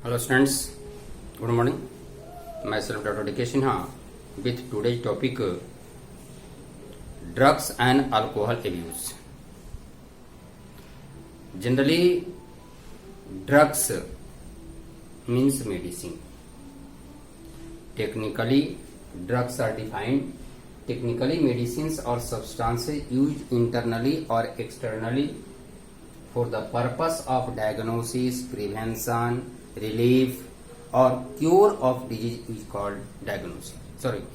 Hello students, good morning. Myself Dr. D.K. Sinha with today's topic drugs and alcohol abuse. Generally, drugs means medicine. Technically, drugs are defined. Technically, medicines or substances used internally or externally for the purpose of diagnosis, prevention, relief or cure of disease is called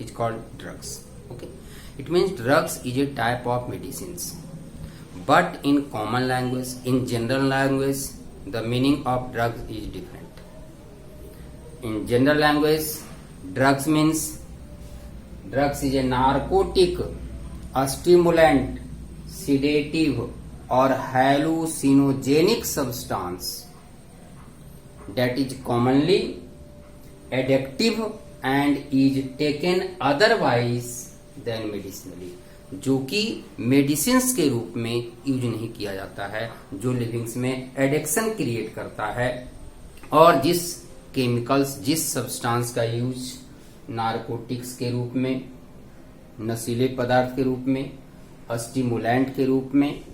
is called drugs. Okay, it means drugs is a type of medicines, but in common language, in general language, the meaning of drugs is different. In general language, drugs is a narcotic, a stimulant, sedative or hallucinogenic substance that is commonly addictive and is taken otherwise than medicinally, जो कि medicines के रूप में use नहीं किया जाता है, जो लिविंग्स में एडिक्शन क्रिएट करता है और जिस केमिकल्स, जिस सब्सटेंस का यूज नारकोटिक्स के रूप में, नशीले पदार्थ के रूप में, स्टिमुलेंट के रूप में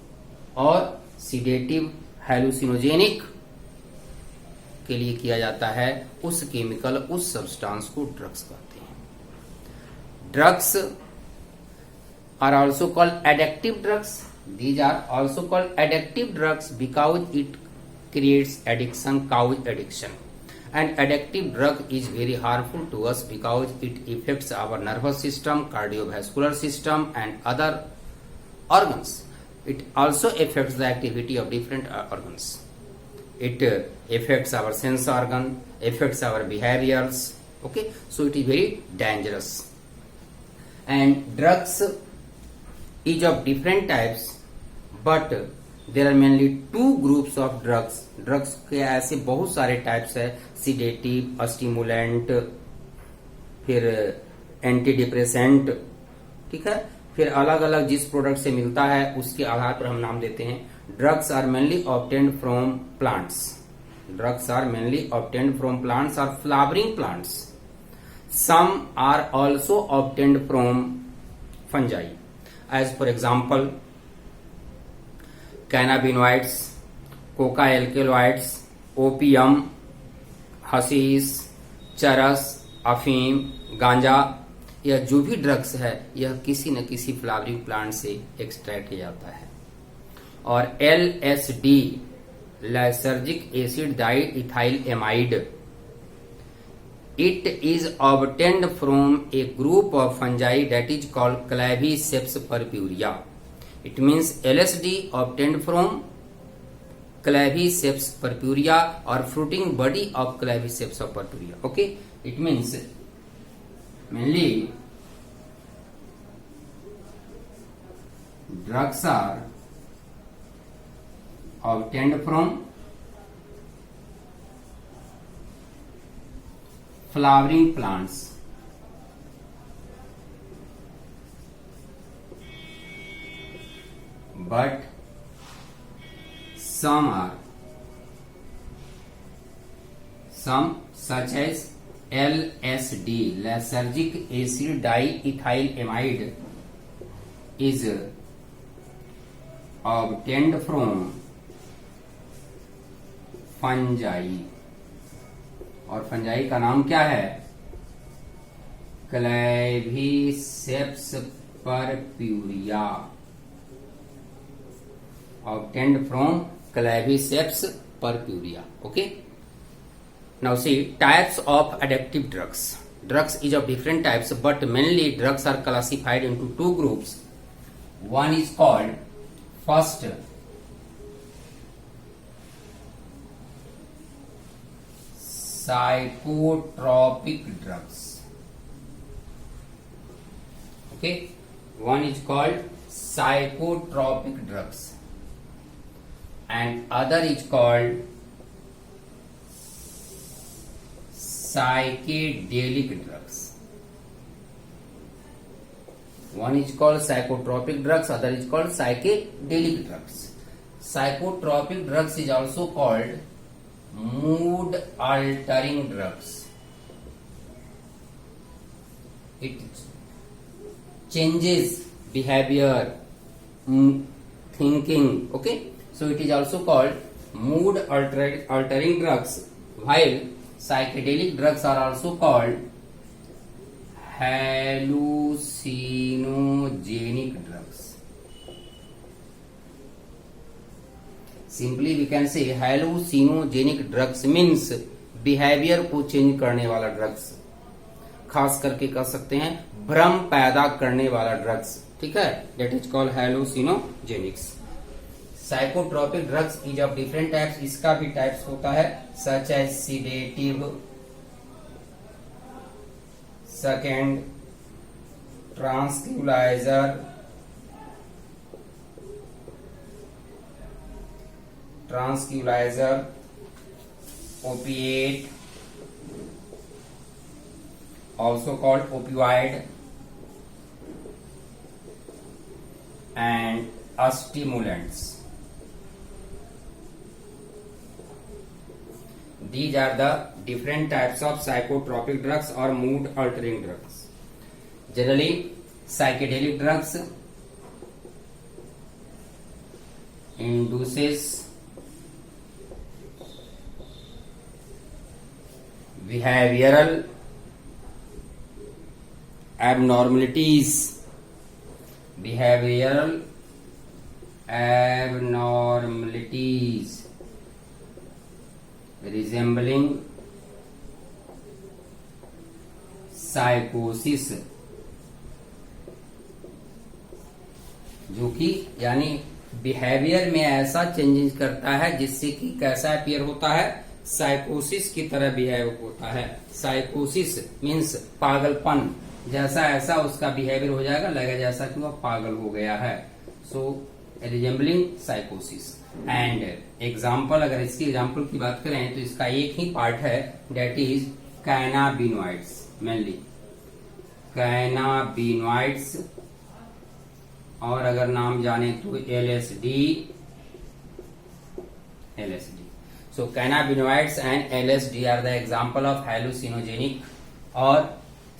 और सीडेटिव, हैलुसिनोजेनिक के लिए किया जाता है, उस केमिकल, उस सब्सटेंस को ड्रग्स कहते हैं. Drugs are also called addictive drugs. These are also called addictive drugs because it creates addiction, cause addiction. And addictive drug is very harmful to us because it affects our nervous system, cardiovascular system and other organs. It also affects the activity of different organs. It affects our sense organ, affects our behaviors. Okay, so it is very dangerous. And drugs is of different types, but there are mainly two groups of drugs. Drugs के ऐसे बहुत सारे types है, sedative, stimulant, फिर anti depressant. ठीक है, फिर अलग अलग जिस प्रोडक्ट से मिलता है उसके आधार पर हम नाम देते हैं. Drugs are mainly obtained from plants. Drugs are mainly obtained from plants और flowering plants. Some are also obtained from fungi, as for example cannabinoids, coca alkaloids, opium, हशीश, चरस, अफीम, गांजा. यह जो भी ड्रग्स है यह किसी न किसी फ्लावरिंग प्लांट से एक्सट्रैक्ट किया जाता है. और LSD, lysergic acid di ethyl amide, it is obtained from a group of fungi that is called Claviceps purpurea. It means LSD obtained from Claviceps purpurea or fruiting body of Claviceps purpurea. Okay, it means mainly drugs are obtained from flowering plants. But some such as LSD, lysergic acid diethyl amide, is obtained from fungi. और fungi का नाम क्या है? Claviceps purpurea. obtained from Claviceps purpurea. Okay, now see types of addictive drugs. Drugs is of different types, but mainly drugs are classified into two groups. One is called first psychotropic drugs. Okay, one is called psychotropic drugs and other is called psychedelic drugs. One is called psychotropic drugs, other is called psychedelic drugs. Psychotropic drugs is also called mood altering drugs. It changes behavior, thinking. Okay, so it is also called mood altering drugs, while psychedelic drugs are also called hallucinogenic drugs. Simply we can say hallucinogenic drugs means behaviour को change करने वाला drugs, खास करके कह सकते हैं भ्रम पैदा करने वाला ड्रग्स, ठीक है, that is called hallucinogenics. Psychotropic drugs is of different types, इसका भी टाइप्स होता है, such as sedative, second tranquilliser, opiate, also called opioid, and stimulants. These are the different types of psychotropic drugs or mood altering drugs. Generally, psychedelic drugs induces behavioral abnormalities resembling psychosis, जो कि यानी behaviour में ऐसा changes करता है जिससे कि कैसा अपीयर होता है, साइकोसिस की तरह बिहेव होता है। साइकोसिस मीन्स पागलपन, जैसा ऐसा उसका बिहेवियर हो जाएगा, लगेगा जैसा कि वह पागल हो गया है। सो रिजेम्बलिंग साइकोसिस। एंड एग्जाम्पल, अगर इसकी एग्जाम्पल की बात करें तो इसका एक ही पार्ट है, that is cannabinoids, mainly cannabinoids, और अगर नाम जाने तो LSD. So cannabinoids and LSD are the example of hallucinogenic or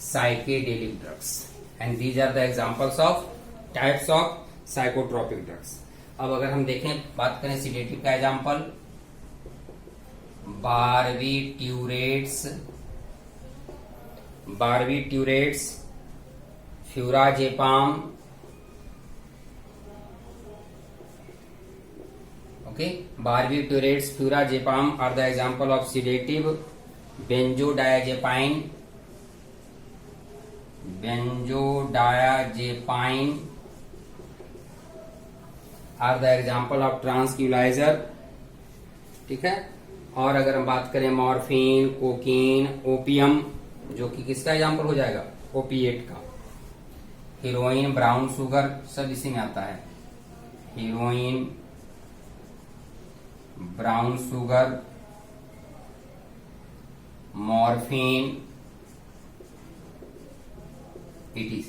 psychedelic drugs, and these are the examples of types of psychotropic drugs. अब अगर हम देखें, बात करें सीडेटिव का example, बारबीट्यूरेट्स, फ्यूराजेपाम, okay, barbiturates, furazepam are the example of sedative. Benzodiazepine are the example of tranquilizer, ठीक है। और अगर हम बात करें मॉर्फिन, कोकीन, ओपियम, जो कि किसका एग्जाम्पल हो जाएगा, ओपिएट का। हीरोइन, ब्राउन शुगर, सब इसी में आता है। Heroine, brown sugar, morphine, etc.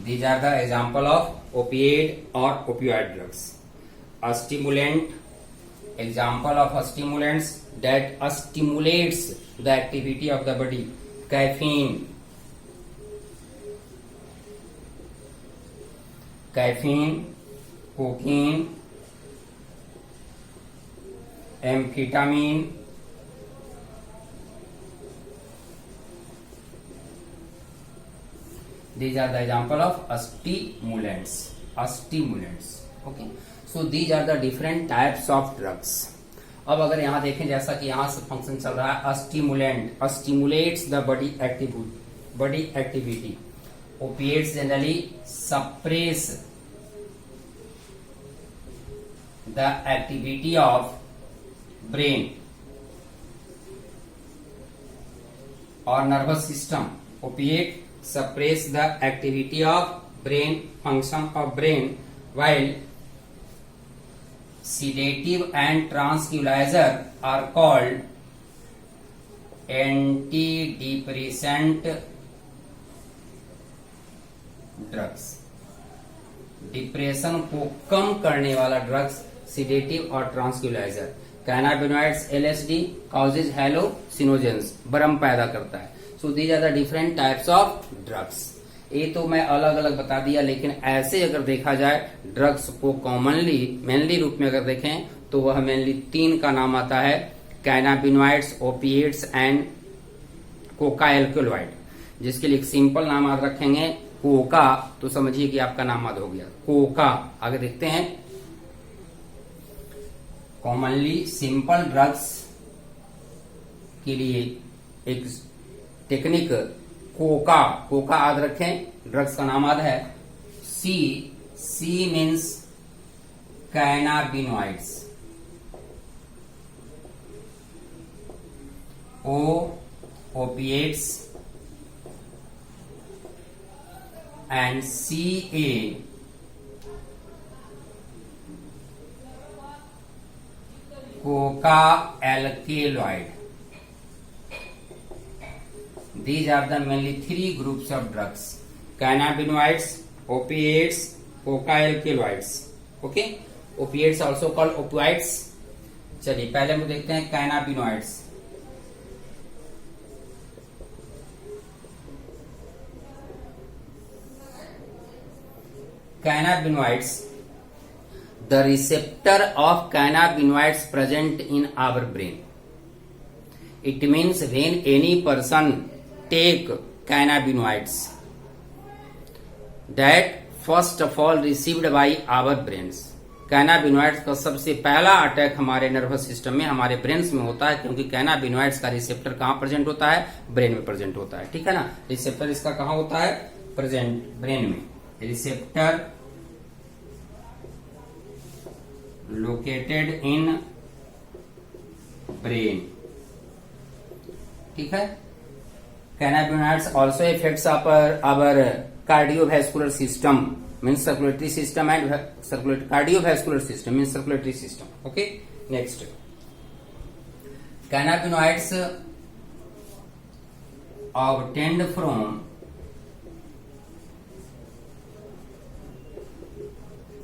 These are the example of opiate or opioid drugs. A stimulant, example of a stimulants that stimulates the activity of the body. Caffeine, cocaine, amphetamine, these are the example of stimulants. Okay, so these are the different types of drugs. अब अगर यहाँ देखें, जैसा कि यहाँ से function चल रहा है, stimulant, stimulates the body activity. Opiates generally suppress the activity of brain और nervous system. Opiate suppress the activity of brain, function of brain, while sedative and tranquilizer are called antidepressant drugs. Depression को कम करने वाला drugs sedative और tranquilliser. Cannabinoids LSD causes hallucinogens, भ्रम पैदा करता है. So these are the different types of drugs. ये तो मैं अलग अलग बता दिया, लेकिन ऐसे अगर देखा जाए ड्रग्स को कॉमनली मेनली रूप में अगर देखें तो वह मेनली 3 का नाम आता है: cannabinoids, opiates and Coca alkaloid. जिसके लिए एक सिंपल नाम आप रखेंगे कोका, तो समझिए कि आपका नाम याद हो गया, कोका. आगे देखते हैं. कॉमनली सिंपल ड्रग्स के लिए एक टेक्निक कोका. कोका याद रखें, ड्रग्स का नाम याद है. C means cannabinoids, O opiates and CA coca alkaloid. These are the mainly 3 groups of drugs: cannabinoids, opiates, coca alkaloids. Okay, opiates also called opioids. चलिए पहले हम देखते हैं cannabinoids. Cannabinoids, the receptor of cannabinoids present in our brain. It means when any person take cannabinoids that first of all received by our brains. Cannabinoids का सबसे पहला attack हमारे nervous system में, हमारे ब्रेन्स में होता है, क्योंकि कैनाबिनॉइड्स का रिसेप्टर कहाँ प्रेजेंट होता है? ब्रेन में प्रेजेंट होता है. ठीक है ना. रिसेप्टर इसका कहाँ होता है? प्रेजेंट ब्रेन में. Receptor located in brain. ठीक है. Cannabinoids also affects our cardiovascular system, means circulatory system, and cardiovascular system means circulatory system. Okay. Next, cannabinoids obtained from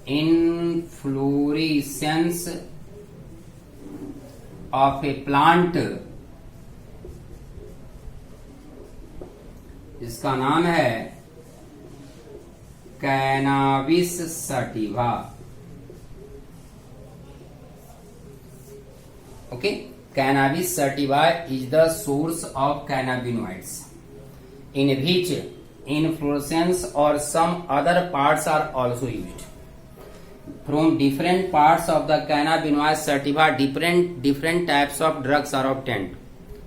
inflorescence of a plant जिसका नाम है cannabis sativa. Okay. Cannabis sativa is the source of cannabinoids in which inflorescence और some other parts are also used. From different parts of the cannabinoid sativa different types of drugs are obtained.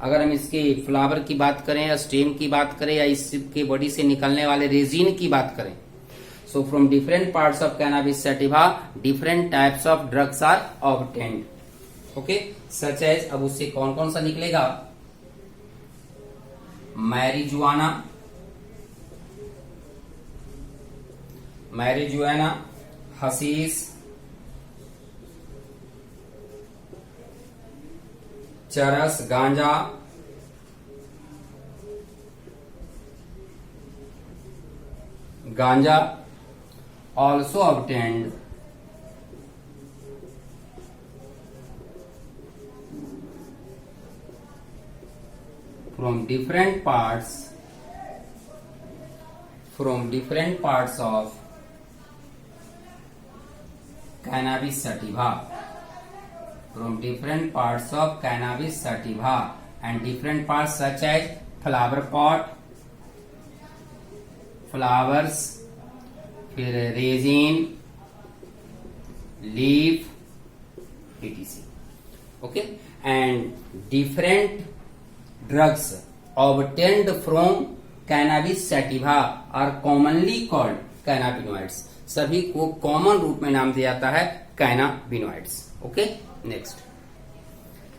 अगर हम इसके flower की बात करें या stem की बात करें या इसके बॉडी से निकलने वाले रेजिन की बात करें, so from different parts of cannabis sativa different types of drugs are obtained. Okay. Such as, अब उससे कौन कौन सा निकलेगा? मैरिजुआना, हशीश, चरस, गांजा also obtained from different parts of cannabis sativa. From different parts of cannabis sativa and different parts such as flower pot, flowers, फिर resin, leaf, etc. Okay. And different drugs obtained from cannabis sativa are commonly called cannabinoids. सभी को common रूप में नाम दिया जाता है cannabinoids. Okay. Next,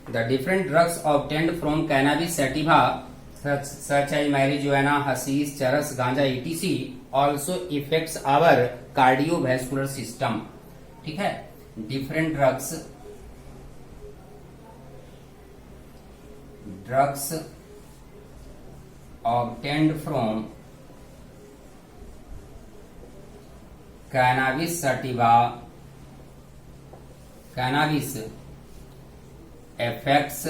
the different drugs obtained from cannabis sativa such as marijuana, hashish, charas, ganja, etc. also affects our cardiovascular system. ठीक है. Different drugs obtained from cannabis sativa affects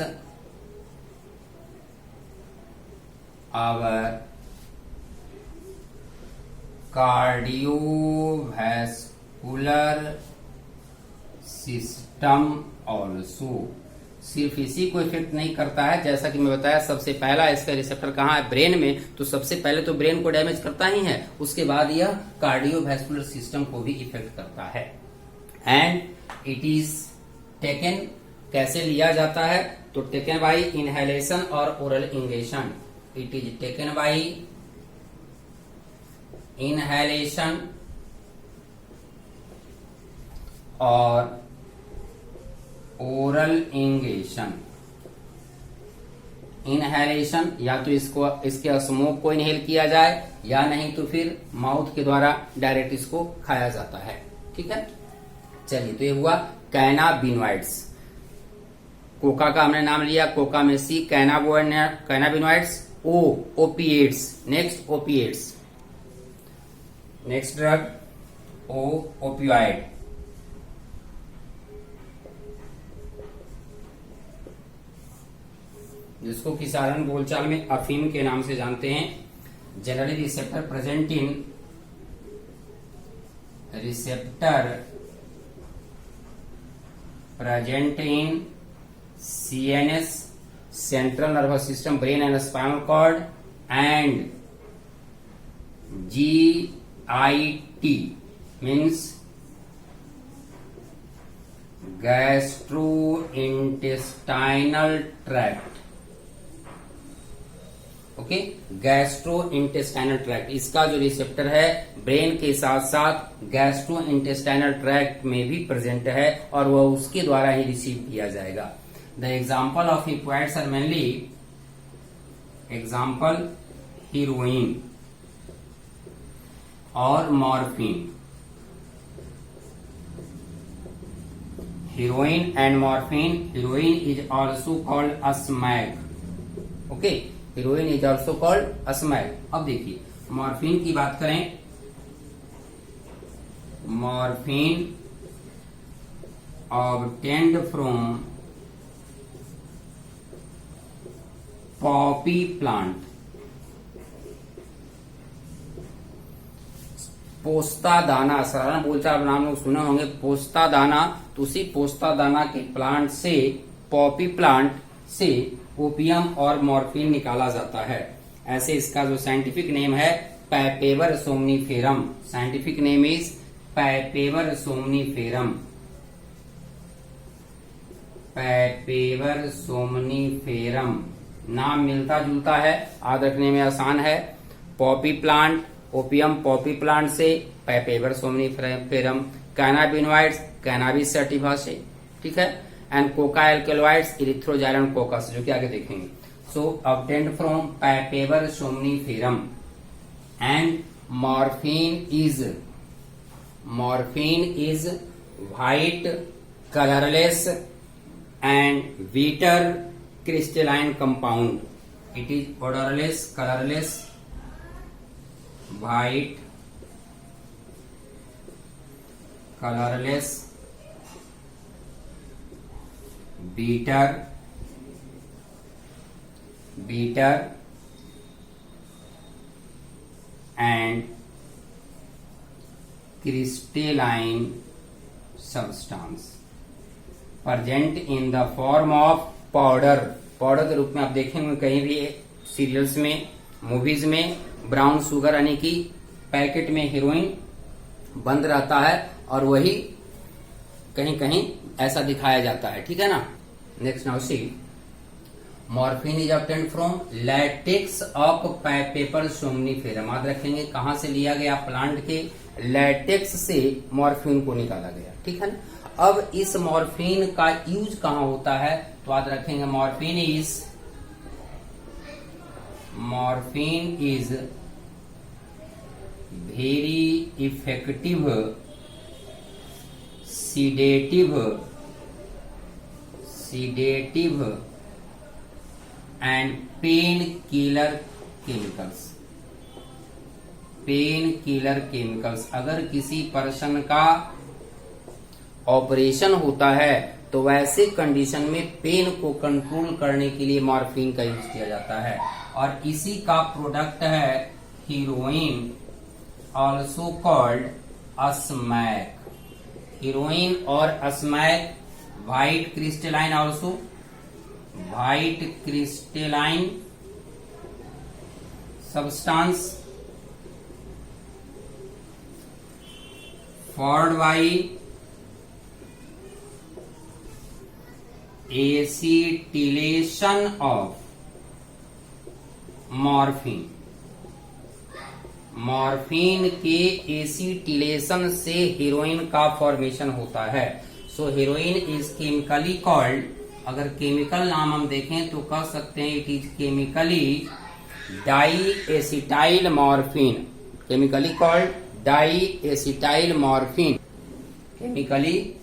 our cardiovascular system also। सिर्फ इसी को effect नहीं करता है, जैसा कि मैं बताया सबसे पहला इसका रिसेप्टर कहाँ है, ब्रेन में, तो सबसे पहले तो ब्रेन को डैमेज करता ही है, उसके बाद यह कार्डियोवैस्कुलर सिस्टम को भी इफेक्ट करता है। एंड इट इज टेकन, कैसे लिया जाता है, तो टेकन बाई इनहेलेशन और oral injection. It is taken by inhalation और ओरल इंजेक्शन। इनहेलेशन या तो इसके स्मोक को इनहेल किया जाए, या नहीं तो फिर माउथ के द्वारा डायरेक्ट इसको खाया जाता है। ठीक है, चलिए, तो ये हुआ कैनाबिनॉइड्स। कोका का हमने नाम लिया, कोका में C, cannabinoids, O opiates. Next opiates, next drug opioid. जिसको कि साधारण बोलचाल में अफीम के नाम से जानते हैं। Generally receptor present in CNS, central nervous system, brain and spinal cord, and GIT means gastrointestinal tract. Okay, gastrointestinal tract, इसका जो रिसेप्टर है ब्रेन के साथ साथ गैस्ट्रोइंटेस्टाइनल ट्रैक्ट में भी प्रेजेंट है, और वह उसके द्वारा ही रिसीव किया जाएगा। The example of opioids are mainly, example heroin और morphine. Heroin and morphine. Heroin is also called asmag. Okay, heroin is also called asmag. अब देखिए, मॉर्फिन की बात करें, morphine obtained from poppy plant. पोस्ता दाना, साधारण बोलचाल नाम लोग सुने होंगे, पोस्ता दाना। तो उसी पोस्ता दाना के प्लांट से, पॉपी प्लांट से ओपियम और मॉर्फिन निकाला जाता है। ऐसे इसका जो साइंटिफिक नेम है Papaver somniferum. Scientific name is Papaver somniferum. Papaver somniferum नाम मिलता जुलता है, याद रखने में आसान है। Poppy plant, opium poppy plant से, Papaver somniferum, cannabinoids cannabis sativa से। ठीक है, and coca alkaloids Erythroxylum coca, जो कि आगे देखेंगे। So obtained from Papaver somniferum. And morphine is white colourless and bitter crystalline compound. It is odorless, colorless, white, colorless, bitter and crystalline substance present in the form of powder के रूप में आप देखेंगे कहीं भी सीरियल्स में, movies में, brown sugar यानी कि पैकेट में हीरोइन बंद रहता है और वही कहीं कहीं ऐसा दिखाया जाता है। ठीक है ना। Next now see, morphine is obtained from latex of Papaver somniferum. याद रखेंगे कहां से लिया गया, प्लांट के लैटेक्स से मॉर्फिन को निकाला गया। ठीक है ना। अब इस मॉर्फिन का यूज कहां होता है, तो याद रखेंगे morphine is very effective sedative and painkiller chemicals। अगर किसी पर्सन का ऑपरेशन होता है तो वैसे कंडीशन में पेन को कंट्रोल करने के लिए मॉर्फिन का यूज किया जाता है, और इसी का प्रोडक्ट है heroin, also called smack. Heroin और smack white crystalline, also white crystalline substance formed by acetylation of morphine. Morphine के एसिटिलेशन से हीरोइन का फॉर्मेशन होता है। So heroin is chemically called, अगर केमिकल नाम हम देखें तो कह सकते हैं it is chemically diacetyl morphine. Chemically called diacetyl morphine, chemically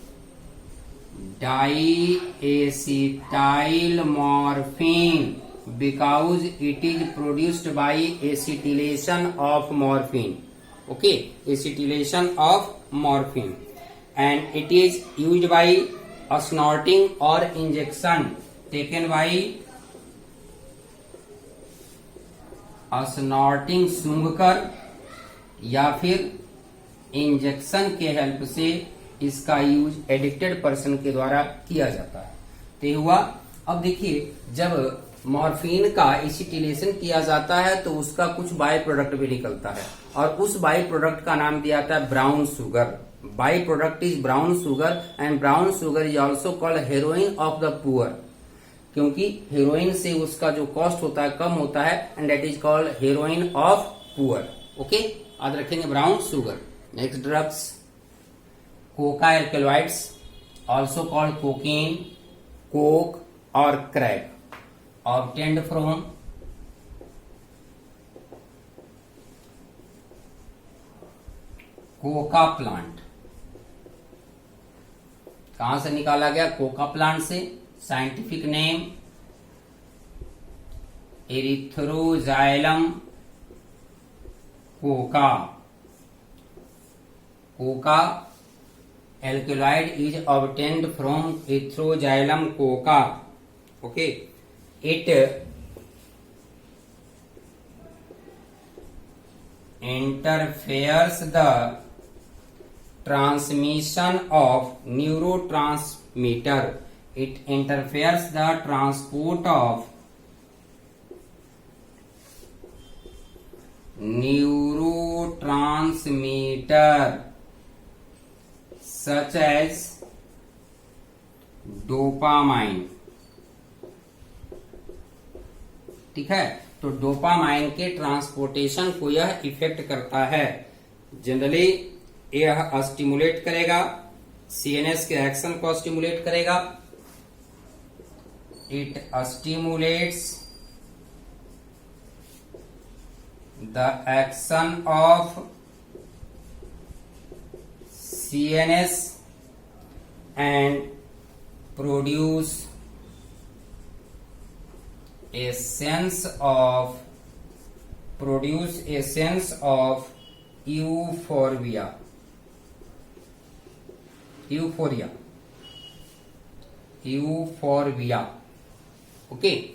diacetyl morphine because it is produced by acetylation of morphine. Okay, acetylation of morphine, and it is used by a snorting or injection taken by a snorting सूंघकर या फिर injection के help से इसका use addicted person के द्वारा किया जाता है। तो हुआ, अब देखिए जब मॉर्फिन का एसिटिलेशन किया जाता है तो उसका कुछ बाय प्रोडक्ट भी निकलता है, और उस बाय प्रोडक्ट का नाम दिया जाता है brown sugar. Byproduct is brown sugar, and brown sugar is also called heroin of the poor, क्योंकि हेरोइन से उसका जो कॉस्ट होता है कम होता है, and that is called heroin of poor. Okay, याद रखेंगे brown sugar. Next drugs, coca alkaloids, also called cocaine, coke और crack, obtained from coca plant. कहां से निकाला गया? कोका प्लांट से। Scientific name Erythroxylum coca. Coca alkaloid is obtained from Erythroxylum Coca. Okay, it interferes the transmission of neurotransmitter. It interferes the transport of neurotransmitter such as dopamine. ठीक है, तो dopamine के transportation को यह effect करता है। Generally यह stimulate करेगा, सीएनएस के एक्शन को स्टिमुलेट करेगा। It stimulates the action of CNS and produce a sense of euphoria. Okay,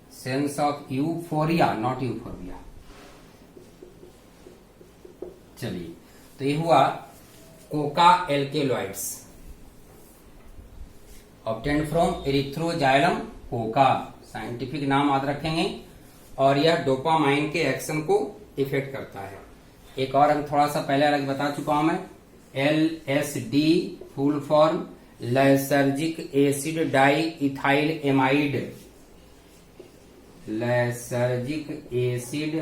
sense of euphoria, not euphoria. चलिए, तो ये हुआ Coca alkaloids obtained from Erythroxylum Coca. Scientific नाम याद रखेंगे, और यह डोपामाइन के एक्शन को इफेक्ट करता है। एक और हम थोड़ा सा पहले अलग बता चुका हूं मैं, LSD full form lysergic acid diethylamide. Lysergic acid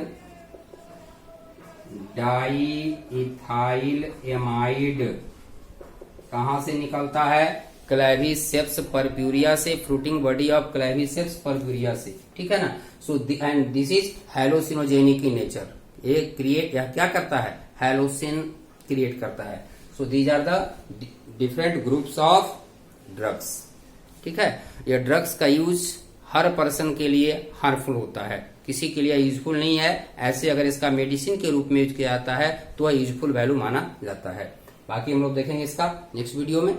diethylamide कहां से निकलता है? क्लेविसेप्स परप्यूरिया से, fruiting body of Claviceps purpurea से। ठीक है ना। So and this is hallucinogenic in nature. ये क्रिएट, यह क्या करता है? हेलोसिन क्रिएट करता है। So these are the different groups of drugs. ठीक है, यह ड्रग्स का यूज हर पर्सन के लिए हार्मफुल होता है, किसी के लिए यूजफुल नहीं है। ऐसे अगर इसका मेडिसिन के रूप में यूज किया जाता है तो वह यूजफुल वैल्यू माना जाता है। बाकी हम लोग देखेंगे इसका नेक्स्ट वीडियो में।